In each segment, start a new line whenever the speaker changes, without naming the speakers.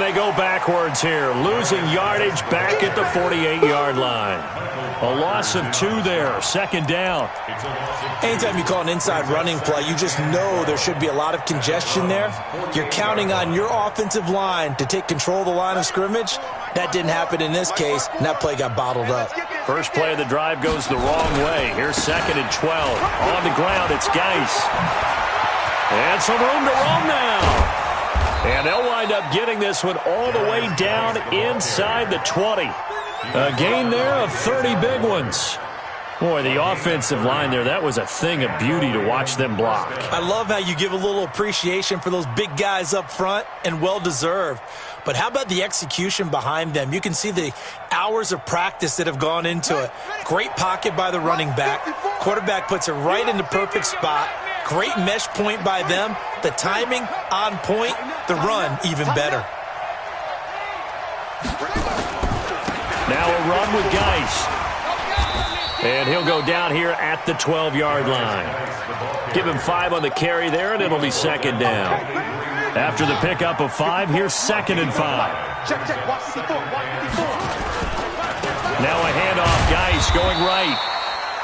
they go backwards here, losing yardage back at the 48-yard line. A loss of 2 there, second down.
Anytime you call an inside running play, you just know there should be a lot of congestion there. You're counting on your offensive line to take control of the line of scrimmage. That didn't happen in this case, and that play got bottled up.
First play of the drive goes the wrong way. Here's 2nd and 12. On the ground, it's Geis. And some room to roam now. And they'll wind up getting this one all the way down inside the 20. A gain there of 30 big ones. Boy, the offensive line there, that was a thing of beauty to watch them block.
I love how you give a little appreciation for those big guys up front, and well-deserved. But how about the execution behind them? You can see the hours of practice that have gone into it. Great pocket by the running back. Quarterback puts it right in the perfect spot. Great mesh point by them. The timing on point. The run even better.
Now a run with Geis. And he'll go down here at the 12-yard line. Give him 5 on the carry there, and it'll be second down. After the pickup of 5, here's 2nd and 5. Now a handoff, Geis going right.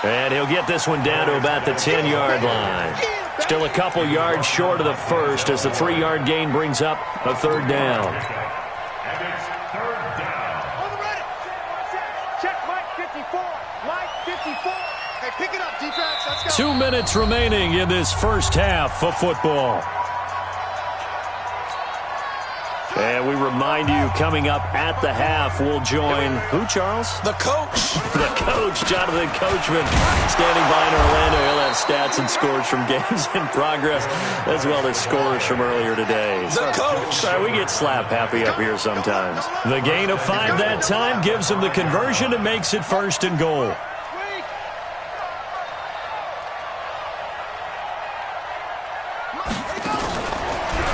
And he'll get this one down to about the 10-yard line. Still a couple yards short of the first as the 3-yard gain brings up a third down. 2 minutes remaining in this first half of football. And we remind you, coming up at the half, we'll join who, Charles?
The coach.
The coach, Jonathan Coachman, standing by in Orlando. He'll have stats and scores from games in progress, as well as scores from earlier today.
The coach.
Sorry, we get slap happy up here sometimes. The gain of 5 that time gives him the conversion and makes it 1st and goal.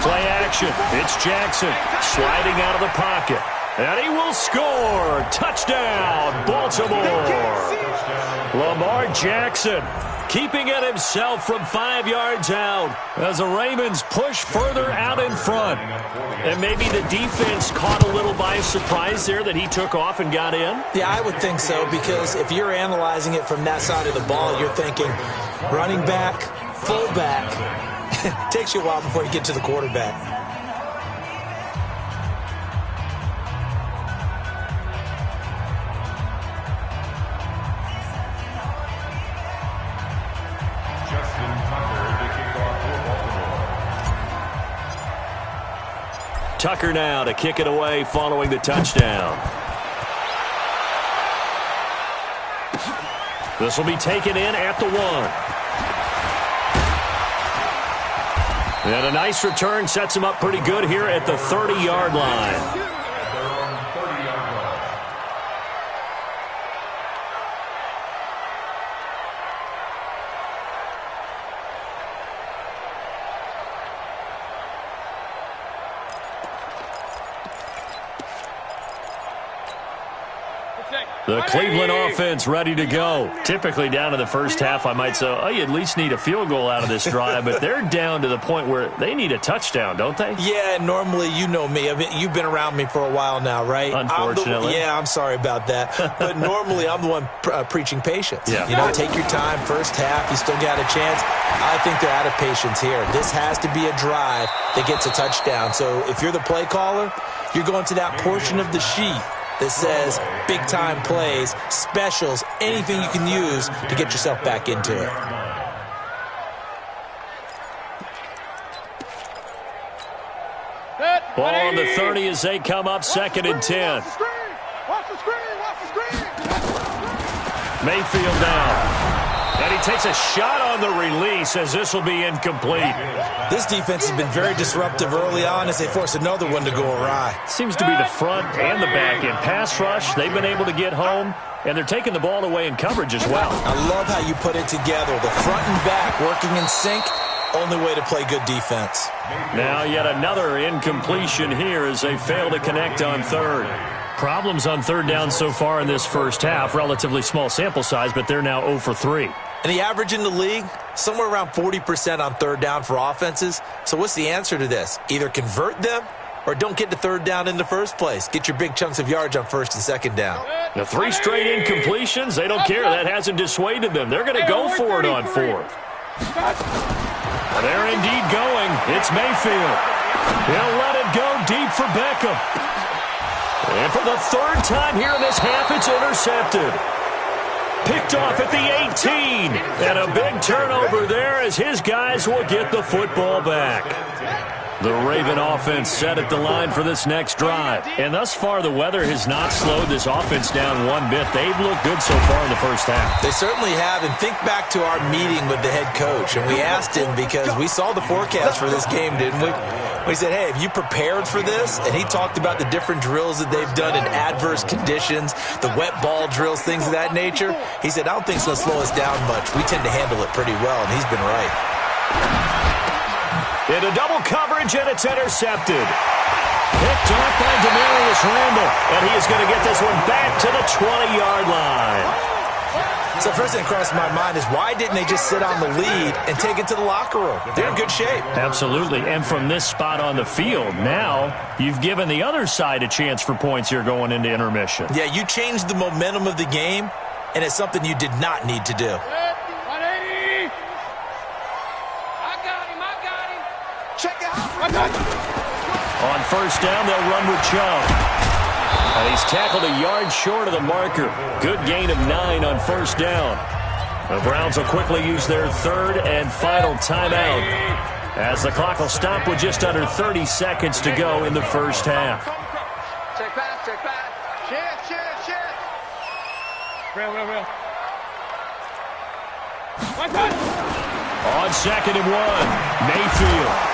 Play action. It's Jackson sliding out of the pocket. And he will score. Touchdown, Baltimore. Lamar Jackson keeping it himself from 5 yards out as the Ravens push further out in front. And maybe the defense caught a little by surprise there that he took off and got in.
Yeah, I would think so, because if you're analyzing it from that side of the ball, you're thinking running back, fullback. It takes you a while before you get to the quarterback.
Tucker now to kick it away following the touchdown. This will be taken in at the 1. And a nice return sets him up pretty good here at the 30-yard line. The Cleveland offense ready to go. Typically down to the first half, I might say, oh, you at least need a field goal out of this drive, but they're down to the point where they need a touchdown, don't they?
Yeah, normally, you know me. I mean, you've been around me for a while now, right?
Unfortunately.
I'm sorry about that. But normally, I'm the one preaching patience.
Yeah.
You know, take your time, first half, you still got a chance. I think they're out of patience here. This has to be a drive that gets a touchdown. So if you're the play caller, you're going to that portion of the sheet that says big-time plays, specials, anything you can use to get yourself back into it.
Ball on the 30 as they come up, 2nd and 10. Mayfield now. And he takes a shot on the release as this will be incomplete.
This defense has been very disruptive early on as they force another one to go awry.
Seems to be the front and the back end. Pass rush, they've been able to get home, and they're taking the ball away in coverage as well.
I love how you put it together. The front and back working in sync. Only way to play good defense.
Now yet another incompletion here as they fail to connect on third. Problems on third down so far in this first half. Relatively small sample size, but they're now 0 for 3.
And the average in the league, somewhere around 40% on third down for offenses. So what's the answer to this? Either convert them or don't get to third down in the first place. Get your big chunks of yards on first and second down.
The 3 straight incompletions, they don't care. That hasn't dissuaded them. They're going to go for it on 4th. They're indeed going. It's Mayfield. He'll let it go deep for Beckham. And for the 3rd time here in this half, it's intercepted. Picked off at the 18. And a big turnover there as his guys will get the football back. The Raven offense set at the line for this next drive. And thus far, the weather has not slowed this offense down one bit. They've looked good so far in the first half.
They certainly have. And think back to our meeting with the head coach. And we asked him because we saw the forecast for this game, didn't we? We said, hey, have you prepared for this? And he talked about the different drills that they've done in adverse conditions, the wet ball drills, things of that nature. He said, I don't think it's going to slow us down much. We tend to handle it pretty well, and he's been right.
Into double coverage, and it's intercepted. Picked off by Demarius Randall, and he is going to get this one back to the 20-yard line.
So first thing that crossed my mind is why didn't they just sit on the lead and take it to the locker room? They're in good shape.
Absolutely, and from this spot on the field, now you've given the other side a chance for points here going into intermission.
Yeah, you changed the momentum of the game, and it's something you did not need to do.
On first down, they'll run with Chubb. And he's tackled a yard short of the marker. Good gain of 9 on first down. The Browns will quickly use their 3rd and final timeout as the clock will stop with just under 30 seconds to go in the first half.
Check pass, check pass. Shift. Real.
On 2nd and 1, Mayfield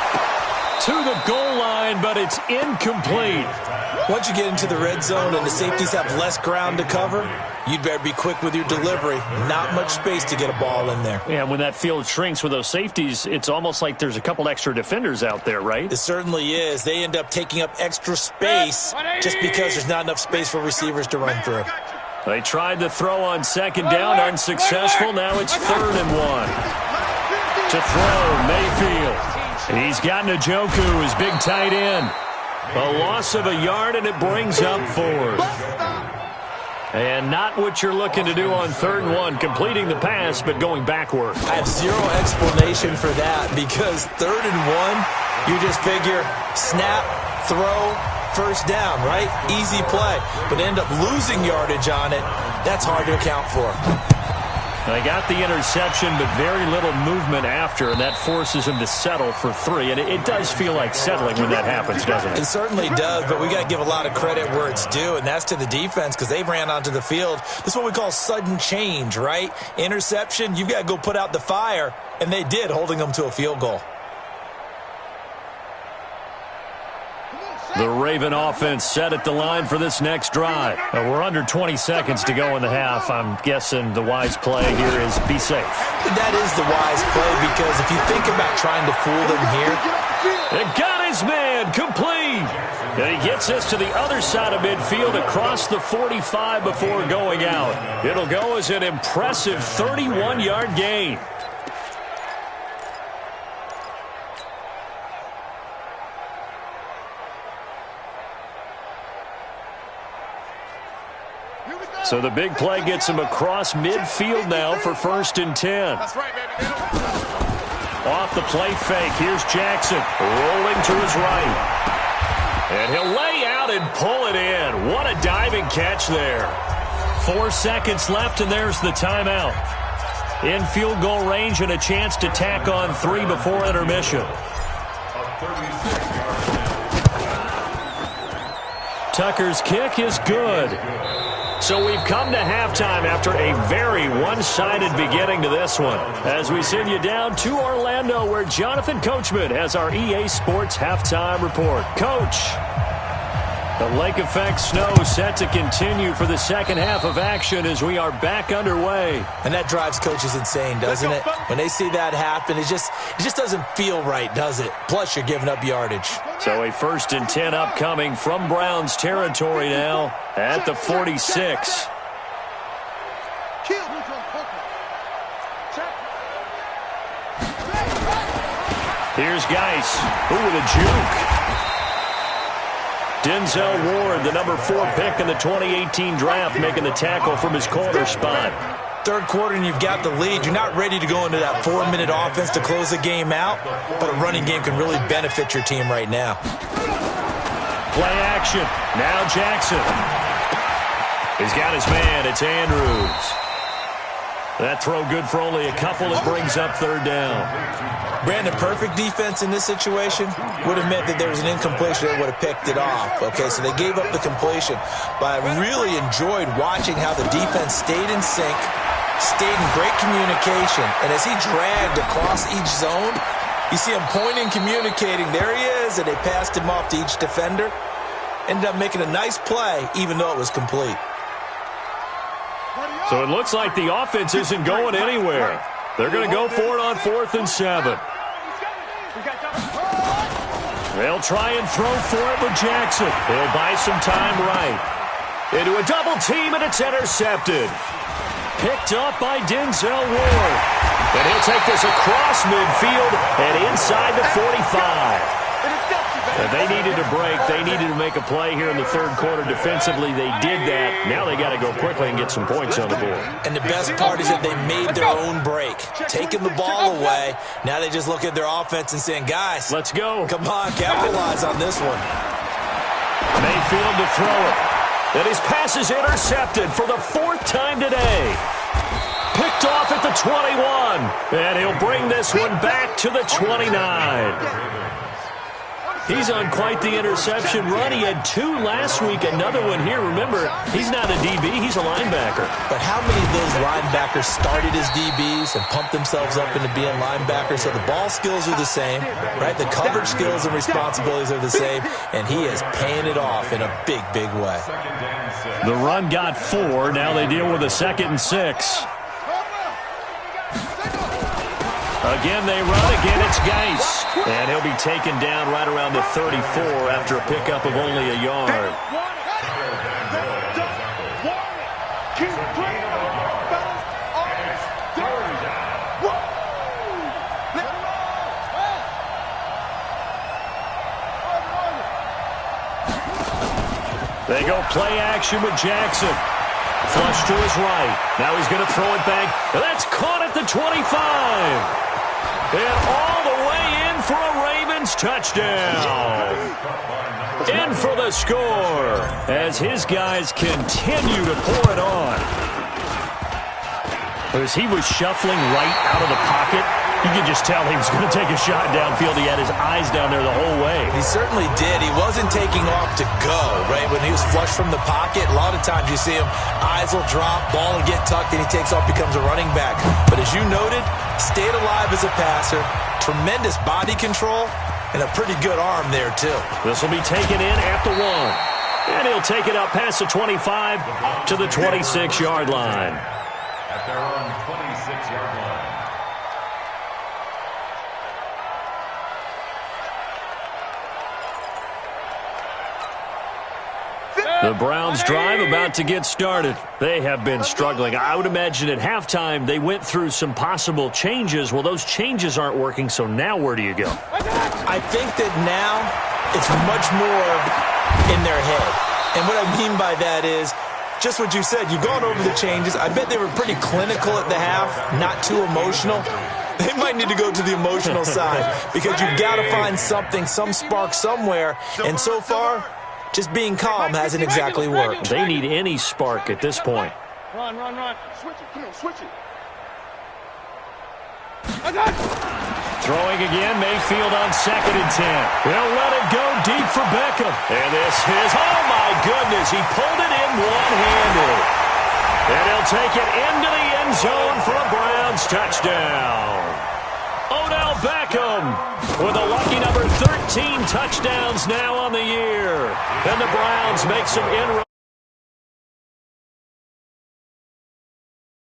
to the goal line, but it's incomplete.
Once you get into the red zone and the safeties have less ground to cover, you'd better be quick with your delivery. Not much space to get a ball in there.
Yeah, when that field shrinks with those safeties, it's almost like there's a couple extra defenders out there, right?
It certainly is. They end up taking up extra space just because there's not enough space for receivers to run through.
They tried to throw on 2nd down, unsuccessful. Now it's 3rd and 1. To throw, Mayfield. He's got Njoku, his big tight end. A loss of a yard, and it brings up 4th. And not what you're looking to do on 3rd and 1, completing the pass, but going backward.
I have zero explanation for that because 3rd and 1, you just figure snap, throw, first down, right? Easy play. But end up losing yardage on it. That's hard to account for.
They got the interception, but very little movement after, and that forces him to settle for 3. And it does feel like settling when that happens, doesn't it?
It certainly does, but we got to give a lot of credit where it's due, and that's to the defense because they ran onto the field. This is what we call sudden change, right? Interception, you've got to go put out the fire, and they did, holding them to a field goal.
The Raven offense set at the line for this next drive. We're under 20 seconds to go in the half. I'm guessing the wise play here is be safe.
That is the wise play because if you think about trying to fool them here.
It got his man complete. And he gets us to the other side of midfield across the 45 before going out. It'll go as an impressive 31-yard gain. So the big play gets him across midfield now for 1st and 10.
That's right, baby.
Off the play fake, here's Jackson rolling to his right. And he'll lay out and pull it in. What a diving catch there. 4 seconds left, and there's the timeout. In field goal range and a chance to tack on 3 before intermission. Tucker's kick is good. So we've come to halftime after a very one-sided beginning to this one. As we send you down to Orlando, where Jonathan Coachman has our EA Sports Halftime Report. Coach, the lake effect snow set to continue for the second half of action as we are back underway.
And that drives coaches insane, doesn't it? When they see that happen, it just doesn't feel right, does it? Plus, you're giving up yardage.
So a 1st and 10 upcoming from Browns territory now at the 46. Here's Geis. Ooh, with a juke. Denzel Ward, the number 4 pick in the 2018 draft, making the tackle from his corner spot.
Third quarter and you've got the lead. You're not ready to go into that 4-minute offense to close the game out, but a running game can really benefit your team right now.
Play action. Now Jackson. He's got his man. It's Andrews. That throw good for only a couple. It brings up third down.
Brandon, perfect defense in this situation would have meant that there was an incompletion that would have picked it off. Okay, so they gave up the completion. But I really enjoyed watching how the defense stayed in sync, stayed in great communication. And as he dragged across each zone, you see him pointing, communicating. There he is, and they passed him off to each defender. Ended up making a nice play, even though it was complete.
So it looks like the offense isn't going anywhere. They're going to go for it on 4th and 7. They'll try and throw for it with Jackson. He'll buy some time right. Into a double team, and it's intercepted. Picked up by Denzel Ward. And he'll take this across midfield and inside the 45. They needed to break. They needed to make a play here in the third quarter. Defensively, they did that. Now they got to go quickly and get some points on the board.
And the best part is that they made their own break, taking the ball away. Now they just look at their offense and saying, guys,
let's go.
Come on, capitalize on this one.
Mayfield to throw it. And his pass is intercepted for the 4th time today. Picked off at the 21. And he'll bring this one back to the 29. He's on quite the interception run. He had 2 last week, another one here. Remember, he's not a DB, he's a linebacker.
But how many of those linebackers started as DBs and pumped themselves up into being linebackers? So the ball skills are the same, right? The coverage skills and responsibilities are the same, and he is paying it off in a big, big way.
The run got 4. Now they deal with a 2nd and 6. Again, they run. Again, it's Geis. And he'll be taken down right around the 34 after a pickup of only a yard. They go play action with Jackson. Flush to his right. Now he's going to throw it back. That's caught at the 25. And all the way in for a Ravens touchdown. In for the score as his guys continue to pour it on. As he was shuffling right out of the pocket, you could just tell he was going to take a shot downfield. He had his eyes down there the whole way.
He certainly did. He wasn't taking off to go, right? When he was flushed from the pocket, a lot of times you see him, eyes will drop, ball will get tucked, and he takes off, becomes a running back. But as you noted, stayed alive as a passer, tremendous body control, and a pretty good arm there, too.
This will be taken in at the 1. And he'll take it up past the 25 to the 26-yard line.
At their own 26-yard line.
The Browns drive about to get started. They have been struggling. I would imagine at halftime they went through some possible changes. Well, those changes aren't working, so now where do you go?
I think that now it's much more in their head. And what I mean by that is just what you said. You've gone over the changes. I bet they were pretty clinical at the half, not too emotional. They might need to go to the emotional side because you've got to find something, some spark somewhere. And so far, just being calm hasn't exactly worked.
They need any spark at this point.
Run. Switch it. Come on, switch it.
Throwing again, Mayfield on 2nd and 10. They'll let it go deep for Beckham. And this is, oh my goodness, he pulled it in one-handed. And he'll take it into the end zone for a Browns touchdown. Odell Beckham with a lucky number 13 touchdowns now on the year. And the Browns make some inroads.